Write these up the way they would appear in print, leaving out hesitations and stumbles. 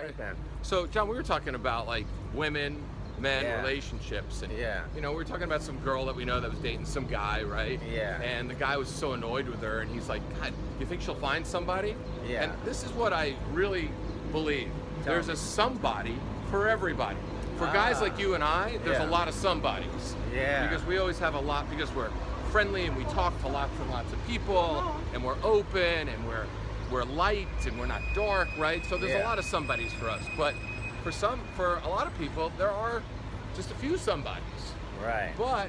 right, man. So, John, we were talking about like women, men, Yeah. relationships, and Yeah. you know, we were talking about some girl that we know that was dating some guy, right? Yeah. And the guy was so annoyed with her, and he's like, "God, you think she'll find somebody?" Yeah. And this is what I really believe. There's me. a somebody for everybody. For guys like you and I, there's Yeah. a lot of somebodies. Yeah. Because we always have a lot, because we're friendly and we talk to lots and lots of people, and we're open and we're light and we're not dark, right? So there's a Yeah. lot of somebodies for us. But for a lot of people, there are just a few somebodies. Right. But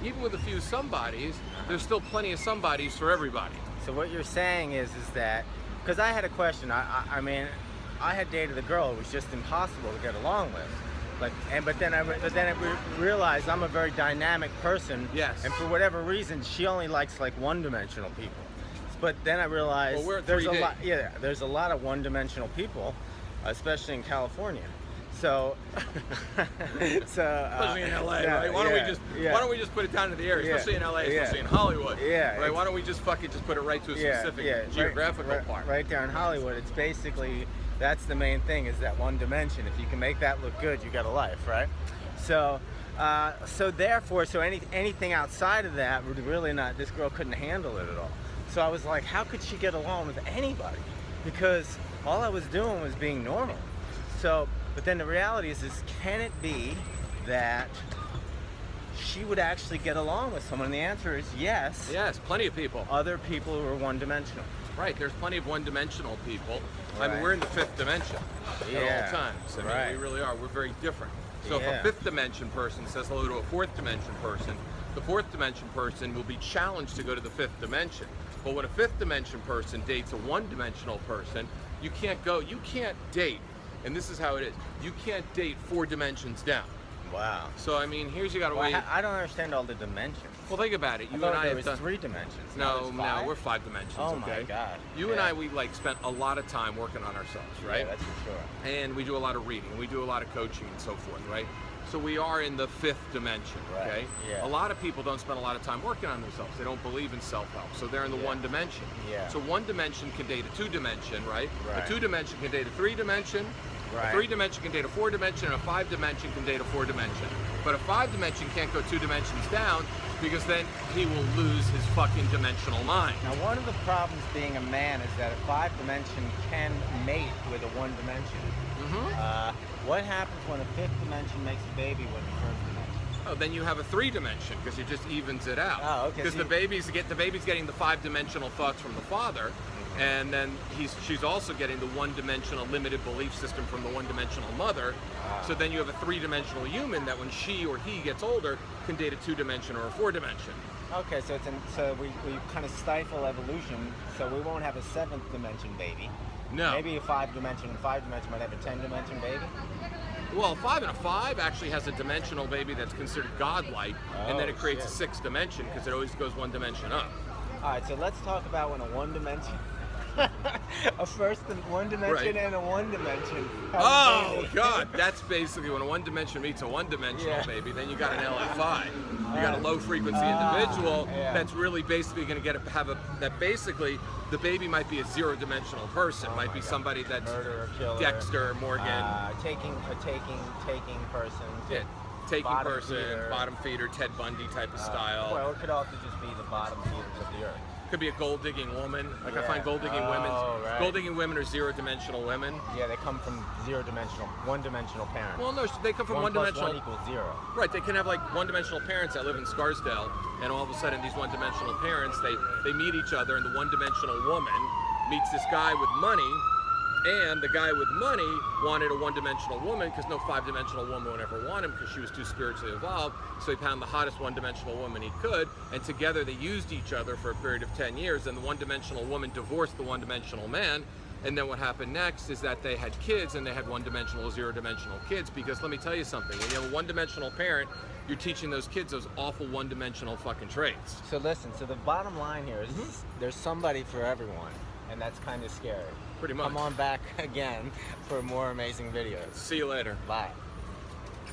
even with a few somebodies, there's still plenty of somebodies for everybody. So what you're saying is that, because I had a question. I mean, I had dated a girl. It was just impossible to get along with. But then I realized I'm a very dynamic person. Yes. And for whatever reason, she only likes like one-dimensional people. But then I realized Well, we're at there's a 3D. lot. Yeah, there's a lot of one-dimensional people, especially in California. So, Especially in LA, yeah, right? Why don't yeah. we just put it down to the air, Yeah, especially in LA, yeah. especially in Hollywood. Yeah, Right? Why don't we just fucking just put it right to a specific geographical part? Right there in Hollywood, it's basically, that's the main thing, is that one dimension. If you can make that look good, you got a life, right? So anything outside of that would really not, this girl couldn't handle it at all. So I was like, how could she get along with anybody? Because all I was doing was being normal. So, but then the reality is can it be that she would actually get along with someone? And the answer is yes. Yes, plenty of people. Other people who are one-dimensional. Right, there's plenty of one-dimensional people. I mean, Right. we're in the fifth dimension at Yeah. all times. I mean, Right. we really are. We're very different. So if Yeah. a fifth dimension person says hello to a fourth dimension person, the fourth dimension person will be challenged to go to the fifth dimension. But when a fifth dimension person dates a one-dimensional person, you can't date, and this is how it is, you can't date 4 dimensions down. Wow. So, I mean, here's you gotta wait. I don't understand all the dimensions. Well, think about it. I You thought and I there have was done. 3 dimensions. No, Now there's we're 5? 5 dimensions. Oh okay? my God. You and Yeah. I, we like spent a lot of time working on ourselves, right? Yeah, that's for sure. And we do a lot of reading, and we do a lot of coaching and so forth, right? So we are in the 5th dimension, Right, okay? yeah. A lot of people don't spend a lot of time working on themselves. They don't believe in self-help, so they're in the Yeah. 1 dimension. Yeah. So 1 dimension can date a 2 dimension, right? Right. A 2 dimension can date a 3 dimension. Right. A 3 dimension can date a 4 dimension, and a 5 dimension can date a 4 dimension. But a 5 dimension can't go 2 dimensions down, because then he will lose his fucking dimensional mind. Now, one of the problems being a man is that a 5 dimension can mate with a 1 dimension. What happens when a 5th dimension makes a baby with the 1st dimension? Oh, then you have a 3 dimension, because it just evens it out. Oh, okay, Because so the baby's getting the 5-dimensional thoughts from the father, and then she's also getting the 1-dimensional limited belief system from the 1-dimensional mother. So then you have a 3-dimensional human that when she or he gets older can date a 2-dimension or a 4-dimension. Okay, so we kind of stifle evolution, so we won't have a 7th dimension baby. No. Maybe a 5 dimension might have a 10 dimension baby. Well, 5 and a 5 actually has a dimensional baby that's considered godlike, and then it Oh, creates shit. a 6th dimension because it always goes 1 dimension up. All right, so let's talk about when a 1 dimension, a first 1 dimension Right. and a 1 dimension. have a Oh baby. God, that's basically when a 1 dimension meets a 1-dimensional Yeah. baby. Then you got an LFI. You got a low frequency individual yeah. that's really basically going to that basically the baby might be a 0-dimensional person. Oh might my be God. somebody that's Murderer, killer, Dexter, Morgan, taking person. yeah, taking bottom person, feeder. bottom feeder, Ted Bundy type of style. Well, it could also just be the bottom feeders of the earth. Could be a gold digging woman. Like I Yeah. find gold digging Oh, right. gold digging women are 0-dimensional women. Yeah, they come from 1-dimensional parents. Well, no, they come from 1 plus 1-dimensional. 1 equals 0. Right, they can have like 1-dimensional parents that live in Scarsdale, and all of a sudden these 1-dimensional parents, they meet each other, and the 1-dimensional woman meets this guy with money, and the guy with money wanted a 1-dimensional woman because no 5-dimensional woman would ever want him because she was too spiritually evolved, so he found the hottest 1-dimensional woman he could, and together they used each other for a period of 10 years, and the 1-dimensional woman divorced the 1-dimensional man. And then what happened next is that they had kids, and they had 1-dimensional, 0-dimensional kids, because let me tell you something, when you have a 1-dimensional parent, you're teaching those kids those awful 1-dimensional fucking traits. So listen, so the bottom line here is there's somebody for everyone, and that's kind of scary. Pretty much. Come on back again for more amazing videos. See you later. Bye.